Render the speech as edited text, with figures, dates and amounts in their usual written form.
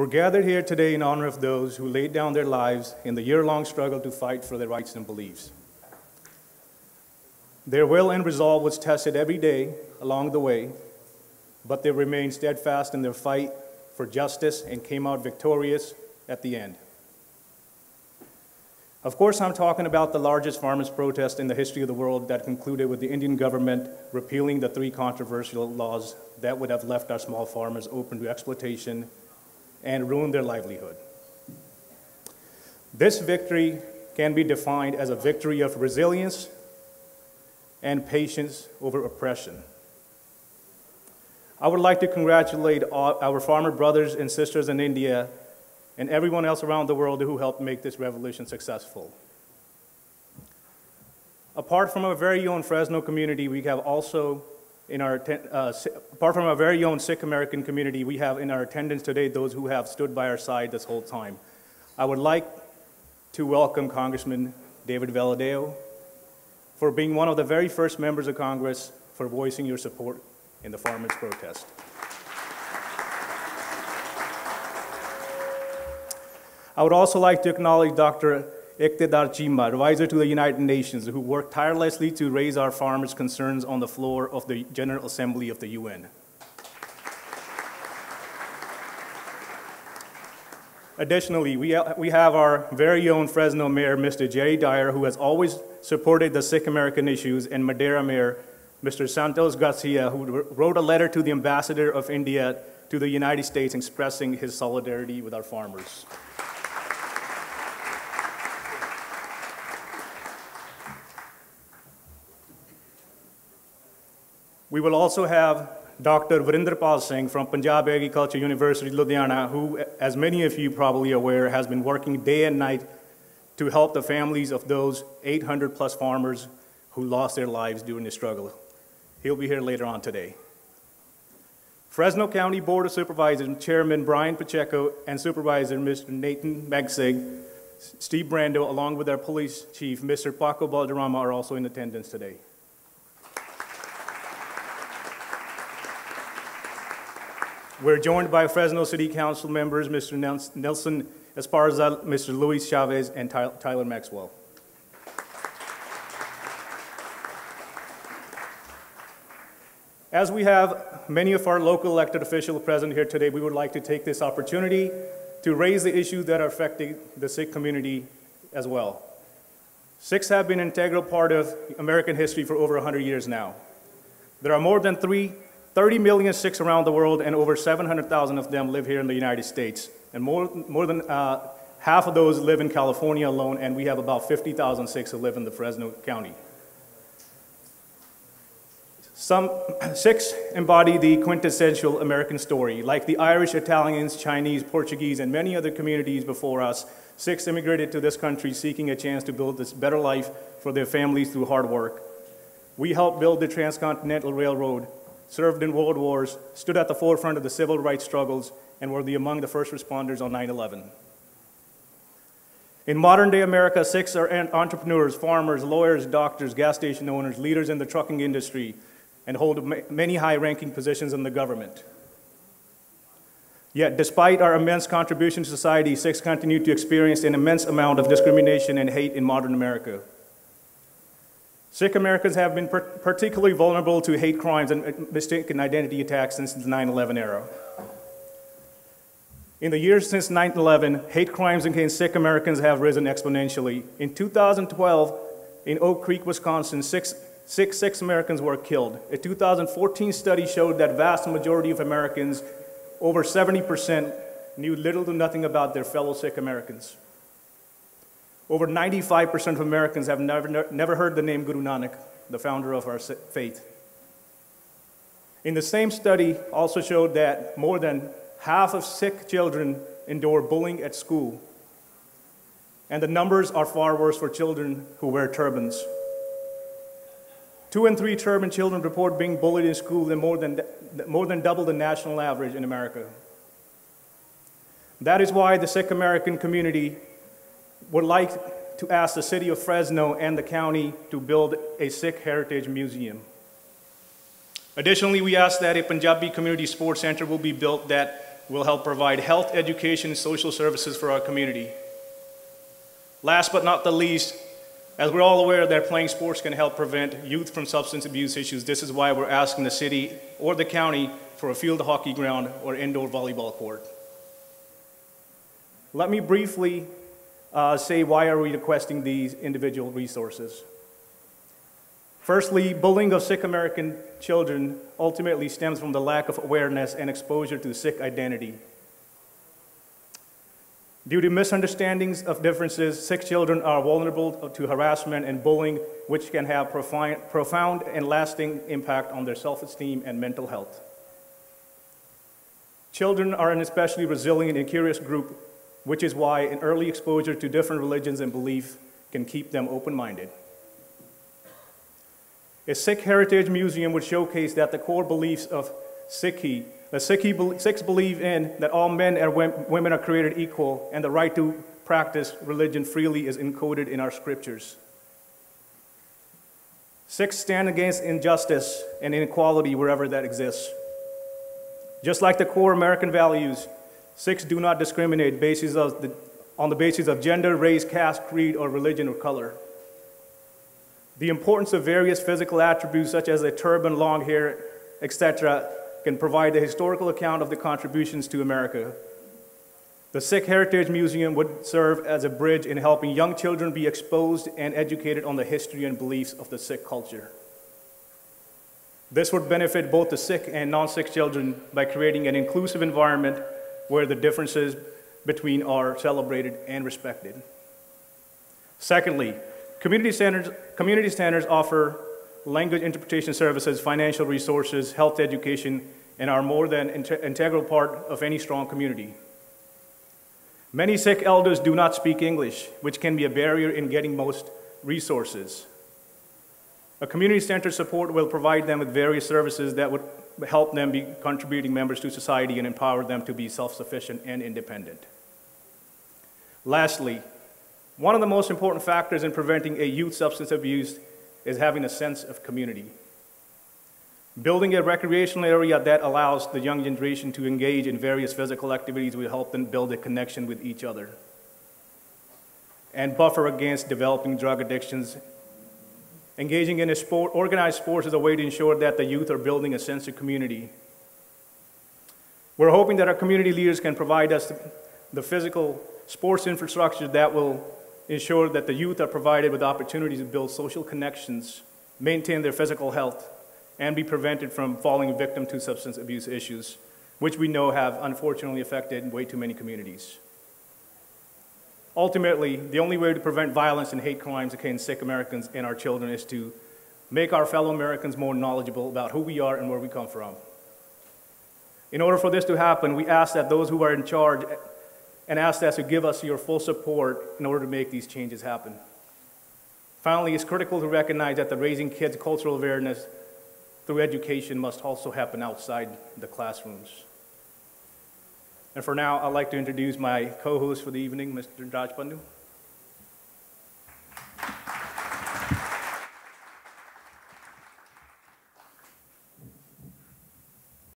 We're gathered here today in honor of those who laid down their lives in the year-long struggle to fight for their rights and beliefs. Their will and resolve was tested every day along the way, but they remained steadfast in their fight for justice and came out victorious at the end. Of course, I'm talking about the largest farmers' protest in the history of the world that concluded with the Indian government repealing the 3 controversial laws that would have left our small farmers open to exploitation and ruined their livelihood. This victory can be defined as a victory of resilience and patience over oppression. I would like to congratulate our farmer brothers and sisters in India and everyone else around the world who helped make this revolution successful. Apart from our very own Fresno community, we have also apart from our very own Sikh American community, we have in our attendance today those who have stood by our side this whole time. I would like to welcome Congressman David Valadao for being one of the very first members of Congress for voicing your support in the farmers' protest. I would also like to acknowledge Dr. Iqtidar Chima, advisor to the United Nations, who worked tirelessly to raise our farmers' concerns on the floor of the General Assembly of the UN. Additionally, we have our very own Fresno Mayor, Mr. Jerry Dyer, who has always supported the Sikh American issues, and Madera Mayor, Mr. Santos Garcia, who wrote a letter to the Ambassador of India to the United States expressing his solidarity with our farmers. We will also have Dr. Manwinder Singh from Punjab Agriculture University, Ludhiana, who, as many of you probably are aware, has been working day and night to help the families of those 800 plus farmers who lost their lives during the struggle. He'll be here later on today. Fresno County Board of Supervisors Chairman Brian Pacheco and Supervisor Mr. Nathan Megsig, Steve Brando, along with our police chief, Mr. Paco Balderrama, are also in attendance today. We're joined by Fresno City Council members, Mr. Nelson Esparza, Mr. Luis Chavez, and Tyler Maxwell. As we have many of our local elected officials present here today, we would like to take this opportunity to raise the issues that are affecting the Sikh community as well. Sikhs have been an integral part of American history for over 100 years now. There are more than 30 million Sikhs around the world, and over 700,000 of them live here in the United States. And more than half of those live in California alone, and we have about 50,000 Sikhs who live in the Fresno County. Some Sikhs embody the quintessential American story. Like the Irish, Italians, Chinese, Portuguese, and many other communities before us, Sikhs immigrated to this country seeking a chance to build this better life for their families through hard work. We helped build the Transcontinental Railroad, served in world wars, stood at the forefront of the civil rights struggles, and were among the first responders on 9/11. In modern-day America, Sikhs are entrepreneurs, farmers, lawyers, doctors, gas station owners, leaders in the trucking industry, and hold many high-ranking positions in the government. Yet, despite our immense contribution to society, Sikhs continue to experience an immense amount of discrimination and hate in modern America. Sikh Americans have been particularly vulnerable to hate crimes and mistaken identity attacks since the 9/11 era. In the years since 9/11, hate crimes against Sikh Americans have risen exponentially. In 2012, in Oak Creek, Wisconsin, six Sikh Americans were killed. A 2014 study showed that vast majority of Americans, over 70%, knew little to nothing about their fellow Sikh Americans. Over 95% of Americans have never heard the name Guru Nanak, the founder of our faith. In the same study also showed that more than half of Sikh children endure bullying at school, and the numbers are far worse for children who wear turbans. 2 in 3 turban children report being bullied in school, and more than double the national average in America. That is why the Sikh American community would like to ask the city of Fresno and the county to build a Sikh Heritage Museum. Additionally, we ask that a Punjabi Community Sports Center will be built that will help provide health, education, and social services for our community. Last but not the least, as we're all aware that playing sports can help prevent youth from substance abuse issues, this is why we're asking the city or the county for a field hockey ground or indoor volleyball court. Let me briefly say why are we requesting these individual resources. Firstly, bullying of Sikh American children ultimately stems from the lack of awareness and exposure to Sikh identity. Due to misunderstandings of differences, Sikh children are vulnerable to harassment and bullying, which can have profound and lasting impact on their self-esteem and mental health. Children are an especially resilient and curious group, which is why an early exposure to different religions and beliefs can keep them open-minded. A Sikh Heritage Museum would showcase that the core beliefs of Sikhi, Sikhs believe in that all men and women are created equal and the right to practice religion freely is encoded in our scriptures. Sikhs stand against injustice and inequality wherever that exists. Just like the core American values, Sikhs do not discriminate on the basis of gender, race, caste, creed, or religion or color. The importance of various physical attributes such as a turban, long hair, etc., can provide a historical account of the contributions to America. The Sikh Heritage Museum would serve as a bridge in helping young children be exposed and educated on the history and beliefs of the Sikh culture. This would benefit both the Sikh and non-Sikh children by creating an inclusive environment where the differences between are celebrated and respected. Secondly, community centers offer language interpretation services, financial resources, health education, and are more than integral part of any strong community. Many Sikh elders do not speak English, which can be a barrier in getting most resources. A community center support will provide them with various services that would help them be contributing members to society and empower them to be self-sufficient and independent. Lastly, one of the most important factors in preventing a youth substance abuse is having a sense of community. Building a recreational area that allows the young generation to engage in various physical activities will help them build a connection with each other and buffer against developing drug addictions. Engaging in organized sports is a way to ensure that the youth are building a sense of community. We're hoping that our community leaders can provide us the physical sports infrastructure that will ensure that the youth are provided with opportunities to build social connections, maintain their physical health, and be prevented from falling victim to substance abuse issues, which we know have unfortunately affected way too many communities. Ultimately, the only way to prevent violence and hate crimes against Sikh Americans and our children is to make our fellow Americans more knowledgeable about who we are and where we come from. In order for this to happen, we ask that those who are in charge and ask us to give us your full support in order to make these changes happen. Finally, it's critical to recognize that the raising kids' cultural awareness through education must also happen outside the classrooms. And for now, I'd like to introduce my co-host for the evening, Mr. Raj Pandu.